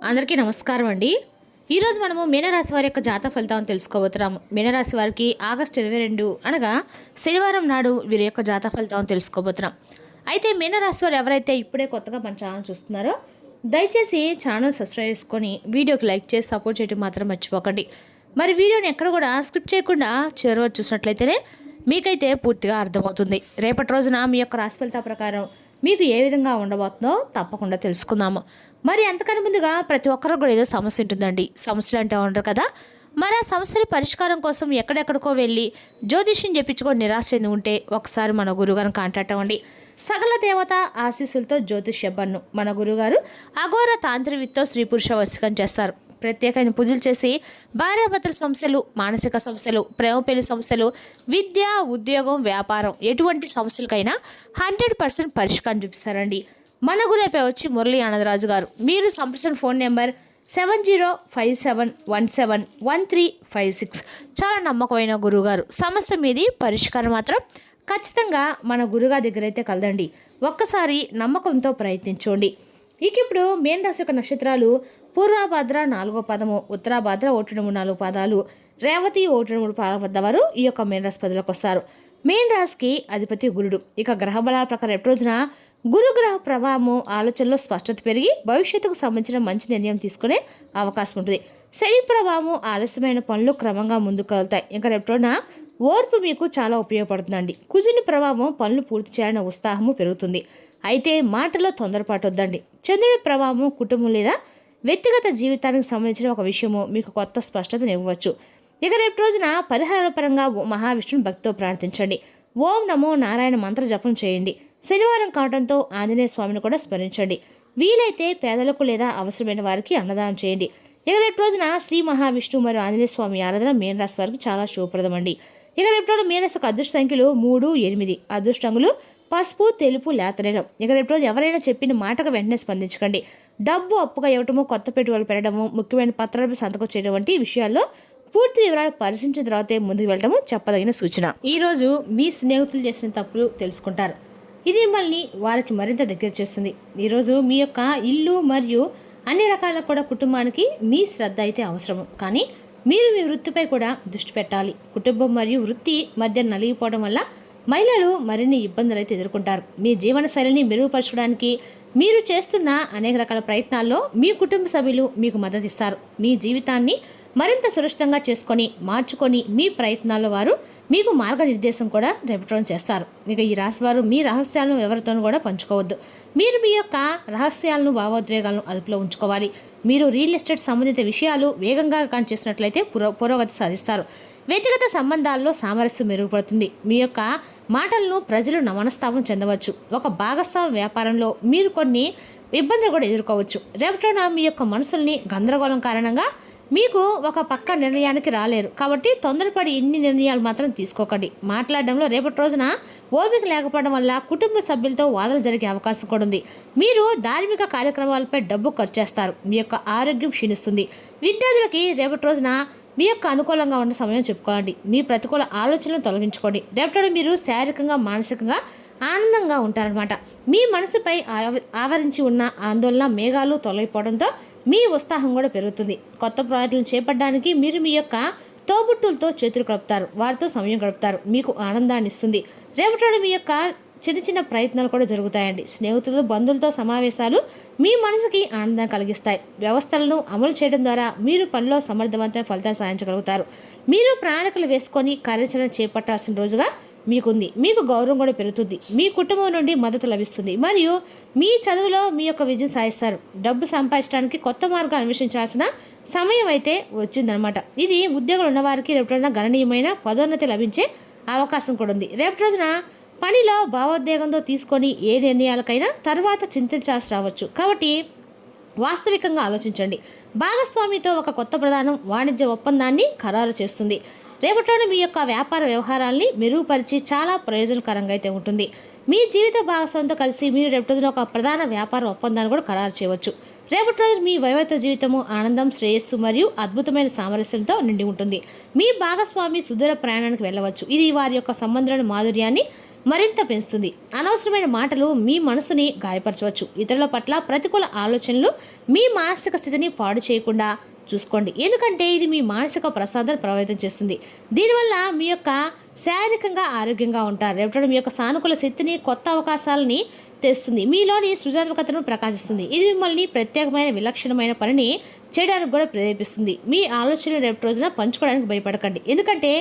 అందరికీ నమస్కారం అండి. ఈరోజు మనము మీనరాశి వారి యొక్క జాతక ఫలితాలను తెలుసుకోబోతున్నాము. మీనరాశి వారికి ఆగస్టు 22 అనగా శనివారం నాడు వీరి యొక్క జాతక ఫలితాలను తెలుసుకోబోతున్నాం. అయితే మీనరాశి వారు ఎవరైతే ఇప్పుడే కొత్తగా మన ఛానల్ చూస్తున్నారో దయచేసి ఛానల్ సబ్స్క్రైబ్ చేసుకొని వీడియోకి లైక్ చేసి సపోర్ట్ చేయడం మాత్రం మర్చిపోకండి. మరి వీడియోని ఎక్కడ కూడా స్కిప్ చేయకుండా చివరి వరకు చూసినట్లయితేనే మీకైతే పూర్తిగా అర్థమవుతుంది. రేపటి రోజున మీ యొక్క రాశి ఫలితాల ప్రకారం మీకు ఏ విధంగా ఉండబోతుందో తప్పకుండా తెలుసుకుందాము. మరి అంతకన్నా ముందుగా ప్రతి ఒక్కరు కూడా ఏదో సమస్య ఉంటుందండి. సమస్యలు అంటే ఉండరు కదా. మరి ఆ సమస్యల పరిష్కారం కోసం ఎక్కడెక్కడికో వెళ్ళి జ్యోతిష్యం చెప్పించుకొని నిరాశ చెంది ఉంటే ఒకసారి మన గురువుగారిని కాంటాక్ట్ అవ్వండి. సకల దేవత ఆశీస్సులతో జ్యోతిష్య బన్ను మన గురుగారు అఘోర తాంత్రివిత్తో స్త్రీ పురుష వశీకరణ చేస్తారు. ప్రత్యేకమైన పూజలు చేసి భార్యాభర్తల సమస్యలు, మానసిక సమస్యలు, ప్రేమ పెళ్లి సమస్యలు, విద్య, ఉద్యోగం, వ్యాపారం ఎటువంటి సమస్యలకైనా 100% పరిష్కారం చూపిస్తారండి. మన గురైపై వచ్చి మురళీ ఆనందరాజు గారు. మీరు సంప్రదించిన ఫోన్ నెంబర్ 7057171356. చాలా నమ్మకమైన గురువుగారు. సమస్య మీది పరిష్కారం మాత్రం ఖచ్చితంగా మన గురుగారి దగ్గర అయితే కలదండి. ఒక్కసారి నమ్మకంతో ప్రయత్నించండి. ఇప్పుడు మేన్ రాశి యొక్క నక్షత్రాలు పూర్వభద్ర 4వ పదము, ఉత్తరాభద్ర 1-4 పాదాలు, రేవతి 1-3 పాదాల వారు ఈ యొక్క మేన్ రాశి పదవిలోకి వస్తారు. మేన్ రాశికి అధిపతి గురుడు. ఇక గ్రహ బలాల ప్రకారం ఎప్పుడు రోజున గురుగ్రహ ప్రభావము ఆలోచనలో స్పష్టత పెరిగి భవిష్యత్తుకు సంబంధించిన మంచి నిర్ణయం తీసుకునే అవకాశం ఉంటుంది. శని ప్రభావము ఆలస్యమైన పనులు క్రమంగా ముందుకు కలుగుతాయి. ఇంకా రేపటిన ఓర్పు మీకు చాలా ఉపయోగపడుతుందండి. కుజుని ప్రభావం పనులు పూర్తి చేయాలన్న ఉత్సాహము పెరుగుతుంది. అయితే మాటలో తొందరపాటు వద్దండి. చంద్రుడి ప్రభావం కుటుంబం లేదా వ్యక్తిగత జీవితానికి సంబంధించిన ఒక విషయము మీకు కొత్త స్పష్టతను ఇవ్వవచ్చు. ఇక రేపు రోజున పరిహారాల పరంగా మహావిష్ణుని భక్తితో ప్రార్థించండి. ఓం నమో నారాయణ మంత్ర జపం చేయండి. శనివారం కావడంతో ఆంజనేయ స్వామిని కూడా స్మరించండి. వీలైతే పేదలకు లేదా అవసరమైన వారికి అన్నదానం చేయండి. ఇక రేపు రోజున శ్రీ మహావిష్ణు మరియు ఆంజనేయ స్వామి ఆరాధన మీన రాశి వారికి చాలా శుభప్రదం అండి. ఇక రేపు రోజు మీన రాశి అదృష్ట సంఖ్యలు 3, 8. అదృష్టంగులు పసుపు, తెలుపు, లేతనీలం. ఇక రేపు రోజు ఎవరైనా చెప్పిన మాటకు వెంటనే స్పందించకండి. డబ్బు అప్పుగా ఇవ్వటము, కొత్త పెట్టుబడులు పెట్టడము, ముఖ్యమైన పత్రాలపై సంతకం చేయడం వంటి విషయాల్లో పూర్తి వివరాలు పరిశీలించిన తర్వాతే ముందుకు వెళ్ళటము చెప్పదగిన సూచన. ఈరోజు మీ స్నేహితులు చేసిన తప్పులు తెలుసుకుంటారు. ఇది మిమ్మల్ని వారికి మరింత దగ్గర చేస్తుంది. ఈరోజు మీ యొక్క ఇల్లు మరియు అన్ని రకాల కూడా కుటుంబానికి మీ శ్రద్ధ అయితే అవసరము. కానీ మీరు మీ వృత్తిపై కూడా దృష్టి పెట్టాలి. కుటుంబం మరియు వృత్తి మధ్య నలిగిపోవడం వల్ల మహిళలు మరిన్ని ఇబ్బందులు అయితే ఎదుర్కొంటారు. మీ జీవన శైలిని మెరుగుపరచడానికి మీరు చేస్తున్న అనేక రకాల ప్రయత్నాల్లో మీ కుటుంబ సభ్యులు మీకు మద్దతు ఇస్తారు. మీ జీవితాన్ని మరింత సురక్షితంగా చేసుకొని మార్చుకొని మీ ప్రయత్నాల్లో వారు మీకు మార్గనిర్దేశం కూడా రేపటం చేస్తారు. ఇక ఈ రాశి వారు మీ రహస్యాలను ఎవరితోనూ కూడా పంచుకోవద్దు. మీరు మీ యొక్క రహస్యాలను, భావోద్వేగాలను అదుపులో ఉంచుకోవాలి. మీరు రియల్ ఎస్టేట్ సంబంధిత విషయాలు వేగంగా చేసినట్లయితే పురోగతి సాధిస్తారు. వ్యక్తిగత సంబంధాల్లో సామరస్యం మెరుగుపడుతుంది. మీ యొక్క మాటలను ప్రజలు మనస్తాపం చెందవచ్చు. ఒక భాగస్వామ్య వ్యాపారంలో మీరు కొన్ని ఇబ్బందులు కూడా ఎదుర్కోవచ్చు. రేపటిన మీ యొక్క మనసుల్ని గందరగోళం కారణంగా మీకు ఒక పక్క నిర్ణయానికి రాలేరు. కాబట్టి తొందరపడి ఇన్ని నిర్ణయాలు మాత్రం తీసుకోకండి. మాట్లాడడంలో రేపటి రోజున ఓపిక లేకపోవడం వల్ల కుటుంబ సభ్యులతో వాదనలు జరిగే అవకాశం కూడా ఉంది. మీరు ధార్మిక కార్యక్రమాలపై డబ్బు ఖర్చు చేస్తారు. మీ యొక్క ఆరోగ్యం క్షీణిస్తుంది. విద్యార్థులకి రేపటి రోజున మీ యొక్క అనుకూలంగా ఉన్న సమయం చెప్పుకోండి. మీ ప్రతికూల ఆలోచనలు తొలగించుకోండి. రేపటి మీరు శారీరకంగా, మానసికంగా ఆనందంగా ఉంటారనమాట. మీ మనసుపై ఆవరించి ఉన్న ఆందోళన మేఘాలు తొలగిపోవడంతో మీ ఉత్సాహం కూడా పెరుగుతుంది. కొత్త ప్రాజెక్టులను చేపట్టడానికి మీరు మీ యొక్క తోబుట్టులతో చేతులు కలుపుతారు. వారితో సమయం గడుపుతారు. మీకు ఆనందాన్ని ఇస్తుంది. రేపటి మీ యొక్క చిన్న చిన్న ప్రయత్నాలు కూడా జరుగుతాయండి. స్నేహితులు, బంధువులతో సమావేశాలు మీ మనసుకి ఆనందం కలిగిస్తాయి. వ్యవస్థలను అమలు చేయడం ద్వారా మీరు పనిలో సమర్థవంతమైన ఫలితాలు సాధించగలుగుతారు. మీరు ప్రణాళికలు వేసుకొని కార్యాచరణ చేపట్టాల్సిన రోజుగా మీకుంది. మీకు గౌరవం కూడా పెరుగుతుంది. మీ కుటుంబం నుండి మద్దతు లభిస్తుంది మరియు మీ చదువులో మీ యొక్క విజయం సాధిస్తారు. డబ్బు సంపాదించడానికి కొత్త మార్గాలు అన్వేషించాల్సిన సమయం అయితే వచ్చిందనమాట. ఇది ఉద్యోగులు ఉన్నవారికి రేపటి గణనీయమైన పదోన్నతి లభించే అవకాశం కూడా ఉంది. రేపటి రోజున పనిలో భావోద్వేగంతో తీసుకొని ఏ నిర్ణయాలకైనా తర్వాత చింతించాల్సి రావచ్చు. కాబట్టి వాస్తవికంగా ఆలోచించండి. భాగస్వామితో ఒక కొత్త ప్రధానం వాణిజ్య ఒప్పందాన్ని ఖరారు చేస్తుంది. రేపటిలోనే మీ యొక్క వ్యాపార వ్యవహారాల్ని మెరుగుపరిచి చాలా ప్రయోజనకరంగా అయితే ఉంటుంది. మీ జీవిత భాగస్వామితో కలిసి మీరు రేపటి ఒక ప్రధాన వ్యాపార ఒప్పందాన్ని కూడా ఖరారు చేయవచ్చు. రేపటి రోజు మీ వైవాహిక జీవితము ఆనందం, శ్రేయస్సు మరియు అద్భుతమైన సామరస్యంతో నిండి ఉంటుంది. మీ భాగస్వామి సుదూర ప్రయాణానికి వెళ్ళవచ్చు. ఇది వారి యొక్క సంబంధాల మాధుర్యాన్ని మరింత పెంచుతుంది. అనవసరమైన మాటలు మీ మనసుని గాయపరచవచ్చు. ఇతరుల పట్ల ప్రతికూల ఆలోచనలు మీ మానసిక స్థితిని పాడు చేయకుండా చూసుకోండి, ఎందుకంటే ఇది మీ మానసిక ప్రసాదాన్ని ప్రభావితం చేస్తుంది. దీనివల్ల మీ యొక్క శారీరకంగా ఆరోగ్యంగా ఉంటారు. రేపటి మీ యొక్క సానుకూల శక్తిని, కొత్త అవకాశాలని తెస్తుంది. మీలోని సృజనాత్మకతను ప్రకాశిస్తుంది. ఇది మిమ్మల్ని ప్రత్యేకమైన విలక్షణమైన పనిని చేయడానికి కూడా ప్రేరేపిస్తుంది. మీ ఆలోచనలు రేపటి రోజున పంచుకోవడానికి భయపడకండి, ఎందుకంటే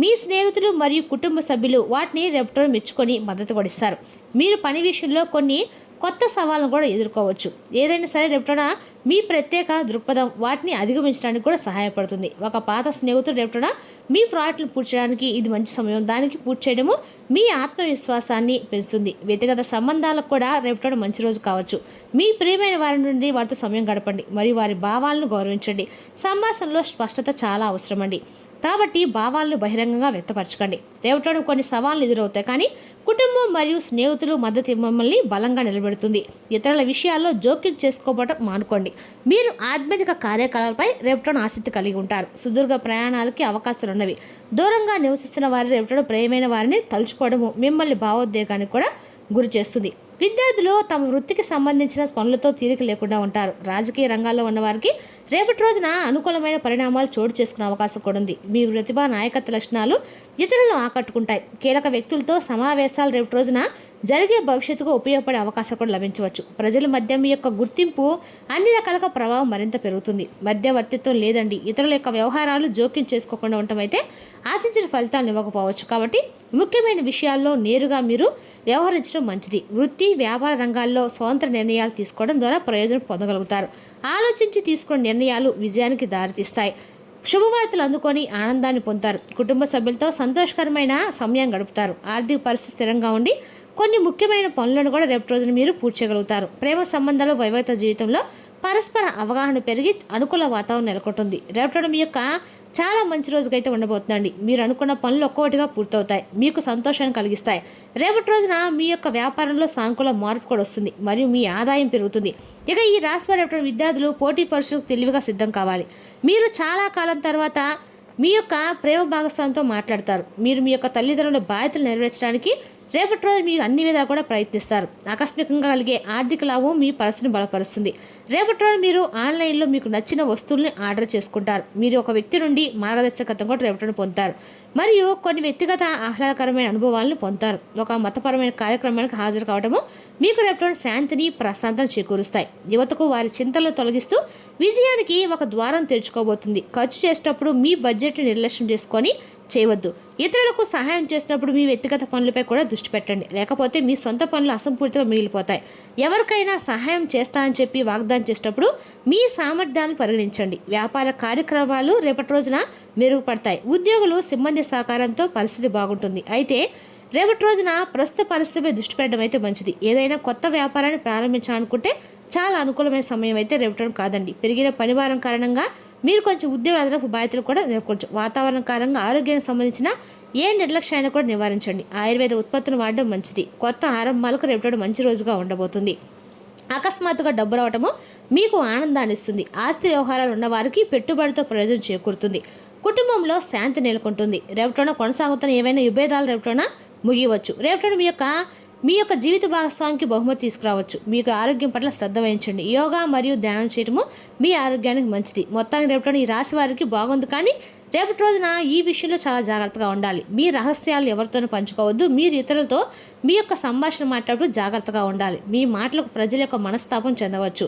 మీ స్నేహితులు మరియు కుటుంబ సభ్యులు వాటిని రేపటి రోజు మెచ్చుకొని మద్దతు కూడా ఇస్తారు. మీరు పని విషయంలో కొన్ని కొత్త సవాళ్ళను కూడా ఎదుర్కోవచ్చు. ఏదైనా సరే రేపటిన మీ ప్రత్యేక దృక్పథం వాటిని అధిగమించడానికి కూడా సహాయపడుతుంది. ఒక పాత స్నేహితుడు రేపటిన మీ ప్రాజెక్టులు పూర్తి చేయడానికి ఇది మంచి సమయం. దానికి పూర్తి చేయడము మీ ఆత్మవిశ్వాసాన్ని పెంచుతుంది. వ్యక్తిగత సంబంధాలకు కూడా రేపటిన మంచి రోజు కావచ్చు. మీ ప్రియమైన వారి నుండి వారితో సమయం గడపండి మరియు వారి భావాలను గౌరవించండి. సంభాషణలో స్పష్టత చాలా అవసరం అండి, కాబట్టి భావాలను బహిరంగంగా వ్యక్తపరచకండి. రేపటిన కొన్ని సవాళ్లు ఎదురవుతాయి, కానీ కుటుంబం మరియు స్నేహితులు మద్దతు మిమ్మల్ని బలంగా నిలబెడుతుంది. ఇతరుల విషయాల్లో జోక్యం చేసుకోవడం మానుకోండి. మీరు ఆధ్యాత్మిక కార్యకలాపాలపై రేపటిన ఆసక్తి కలిగి ఉంటారు. సుదీర్ఘ ప్రయాణాలకి అవకాశాలు ఉన్నవి. దూరంగా నివసిస్తున్న వారి రేపటిన ప్రియమైన వారిని తలుచుకోవడము మిమ్మల్ని భావోద్వేగానికి కూడా గురి చేస్తుంది. విద్యార్థులు తమ వృత్తికి సంబంధించిన పనులతో తీరిక లేకుండా ఉంటారు. రాజకీయ రంగాల్లో ఉన్నవారికి రేపటి రోజున అనుకూలమైన పరిణామాలు చోటు చేసుకునే అవకాశం కూడా ఉంది. మీ ప్రతిభ, నాయకత్వ లక్షణాలు ఇతరులను ఆకట్టుకుంటాయి. కీలక వ్యక్తులతో సమావేశాలు రేపటి రోజున జరిగే భవిష్యత్తుకు ఉపయోగపడే అవకాశం కూడా లభించవచ్చు. ప్రజల మధ్య మీ యొక్క గుర్తింపు అన్ని రకాలుగా ప్రభావం మరింత పెరుగుతుంది. మధ్యవర్తిత్వం లేదండి. ఇతరుల యొక్క వ్యవహారాలు జోక్యం చేసుకోకుండా ఉండటం అయితే ఆశించిన ఫలితాలను ఇవ్వకపోవచ్చు. కాబట్టి ముఖ్యమైన విషయాల్లో నేరుగా మీరు వ్యవహరించడం మంచిది. వృత్తి, వ్యాపార రంగాల్లో స్వతంత్ర నిర్ణయాలు తీసుకోవడం ద్వారా ప్రయోజనం పొందగలుగుతారు. ఆలోచించి తీసుకున్న నిర్ణయాలు విజయానికి దారితీస్తాయి. శుభవార్తలు అందుకొని ఆనందాన్ని పొందుతారు. కుటుంబ సభ్యులతో సంతోషకరమైన సమయం గడుపుతారు. ఆర్థిక పరిస్థితి స్థిరంగా ఉండి కొన్ని ముఖ్యమైన పనులను కూడా రేపటి రోజున మీరు పూర్తి చేయగలుగుతారు. ప్రేమ సంబంధాలు, వైవాహిక జీవితంలో పరస్పర అవగాహన పెరిగి అనుకూల వాతావరణం నెలకొంటుంది. రేపటి మీ యొక్క చాలా మంచి రోజుకైతే ఉండబోతుందండి. మీరు అనుకున్న పనులు ఒక్కొక్కటిగా పూర్తవుతాయి, మీకు సంతోషాన్ని కలిగిస్తాయి. రేపటి రోజున మీ యొక్క వ్యాపారంలో సానుకూల మార్పు కూడా వస్తుంది మరియు మీ ఆదాయం పెరుగుతుంది. ఇక ఈ రాశి వారి విద్యార్థులు పోటీ పరీక్షలకు తెలివిగా సిద్ధం కావాలి. మీరు చాలా కాలం తర్వాత మీ యొక్క ప్రేమ భాగస్వామితో మాట్లాడతారు. మీరు మీ యొక్క తల్లిదండ్రుల బాధ్యతలు నెరవేర్చడానికి రేపటి రోజు మీరు అన్ని విధాలు కూడా ప్రయత్నిస్తారు. ఆకస్మికంగా కలిగే ఆర్థిక లాభం మీ పరిస్థితిని బలపరుస్తుంది. రేపటి రోజు మీరు ఆన్లైన్లో మీకు నచ్చిన వస్తువుల్ని ఆర్డర్ చేసుకుంటారు. మీరు ఒక వ్యక్తి నుండి మార్గదర్శకత్వం కూడా రేపటి పొందుతారు మరియు కొన్ని వ్యక్తిగత ఆహ్లాదకరమైన అనుభవాలను పొందుతారు. ఒక మతపరమైన కార్యక్రమానికి హాజరు కావడము మీకు రేపటి శాంతిని, ప్రశాంతతను చేకూరుస్తాయి. యువతకు వారి చింతలను తొలగిస్తూ విజయానికి ఒక ద్వారం తెరుచుకోబోతుంది. ఖర్చు చేసేటప్పుడు మీ బడ్జెట్ని నిర్లక్ష్యం చేసుకొని చేయవద్దు. ఇతరులకు సహాయం చేసినప్పుడు మీ వ్యక్తిగత పనులపై కూడా దృష్టి పెట్టండి, లేకపోతే మీ సొంత పనులు అసంపూర్తిగా మిగిలిపోతాయి. ఎవరికైనా సహాయం చేస్తానని చెప్పి వాగ్దానం చేసేటప్పుడు మీ సామర్థ్యాన్ని పరిగణించండి. వ్యాపార కార్యక్రమాలు రేపటి రోజున మెరుగుపడతాయి. ఉద్యోగులు, సిబ్బంది సహకారంతో పరిస్థితి బాగుంటుంది. అయితే రేపటి రోజున ప్రస్తుత పరిస్థితిపై దృష్టి పెట్టడం అయితే మంచిది. ఏదైనా కొత్త వ్యాపారాన్ని ప్రారంభించాలనుకుంటే చాలా అనుకూలమైన సమయం అయితే రేపటి కాదండి. పెరిగిన పనిభారం కారణంగా మీరు కొంచెం ఉద్యోగ అదనపు బాధ్యతలు కూడా కొంచెం వాతావరణ కారణంగా ఆరోగ్యానికి సంబంధించిన ఏ నిర్లక్ష్యాన్ని కూడా నివారించండి. ఆయుర్వేద ఉత్పత్తులు వాడడం మంచిది. కొత్త ఆరంభాలకు రేపటి మంచి రోజుగా ఉండబోతుంది. అకస్మాత్తుగా డబ్బు రావటము మీకు ఆనందాన్ని ఇస్తుంది. ఆస్తి వ్యవహారాలు ఉన్నవారికి పెట్టుబడితో ప్రయోజనం చేకూరుతుంది. కుటుంబంలో శాంతి నెలకొంటుంది. రేపటిన కొనసాగుతున్న ఏవైనా విభేదాలు రేపటిన ముగియవచ్చు. రేపటిన మీ యొక్క జీవిత భాగస్వామికి బహుమతి తీసుకురావచ్చు. మీకు ఆరోగ్యం పట్ల శ్రద్ధ వహించండి. యోగా మరియు ధ్యానం చేయడము మీ ఆరోగ్యానికి మంచిది. మొత్తానికి రేపటి ఈ రాశి వారికి బాగుంది, కానీ రేపటి రోజున ఈ విషయంలో చాలా జాగ్రత్తగా ఉండాలి. మీ రహస్యాలు ఎవరితోనూ పంచుకోవద్దు. మీరు ఇతరులతో మీ యొక్క సంభాషణ మాట్లాడుతూ జాగ్రత్తగా ఉండాలి. మీ మాటలకు ప్రజల యొక్క మనస్తాపం చెందవచ్చు.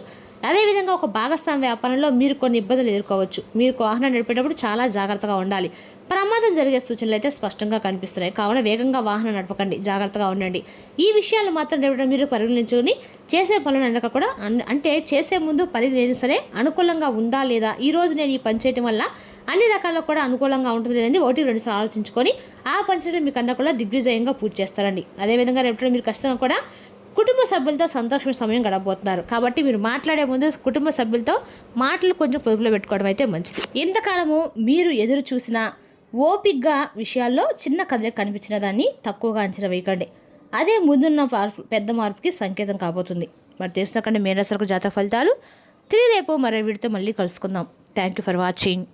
అదేవిధంగా ఒక భాగస్వామ్య వ్యాపారంలో మీరు కొన్ని ఇబ్బందులు ఎదుర్కోవచ్చు. మీరు వాహనం నడిపేటప్పుడు చాలా జాగ్రత్తగా ఉండాలి. ప్రమాదం జరిగే సూచనలు అయితే స్పష్టంగా కనిపిస్తున్నాయి. కావున వేగంగా వాహనం నడపకండి, జాగ్రత్తగా ఉండండి. ఈ విషయాలు మాత్రం రేపటి మీరు పరిగణించుకుని చేసే పనులు అనక కూడా అంటే చేసే ముందు పరిగణించిన సరే అనుకూలంగా ఉందా లేదా, ఈ రోజు నేను ఈ పని చేయడం వల్ల అన్ని రకాల్లో కూడా అనుకూలంగా ఉంటుంది లేదండి 1-2 సార్లు ఆలోచించుకొని ఆ పని చేయడం మీకన్నా కూడా దిగ్విజయంగా పూర్తి చేస్తారండి. అదేవిధంగా రేపటి మీరు ఖచ్చితంగా కూడా కుటుంబ సభ్యులతో సంతోషమైన సమయం గడపబోతున్నారు. కాబట్టి మీరు మాట్లాడే ముందు కుటుంబ సభ్యులతో మాటలు కొంచెం పొదుపులో పెట్టుకోవడం అయితే మంచిది. ఇంతకాలము మీరు ఎదురు చూసిన ఓపిక్గా విషయాల్లో చిన్న కథలు కనిపించిన దాన్ని తక్కువగా అంచనా వేయకండి. అదే ముందున్న పెద్ద మార్పుకి సంకేతం కాబోతుంది. మరి తెలుసుకుంటే మేనరాశులకు జాతక ఫలితాలు తిరిగి రేపు మరో వీడితో మళ్ళీ కలుసుకుందాం. Thank you for watching.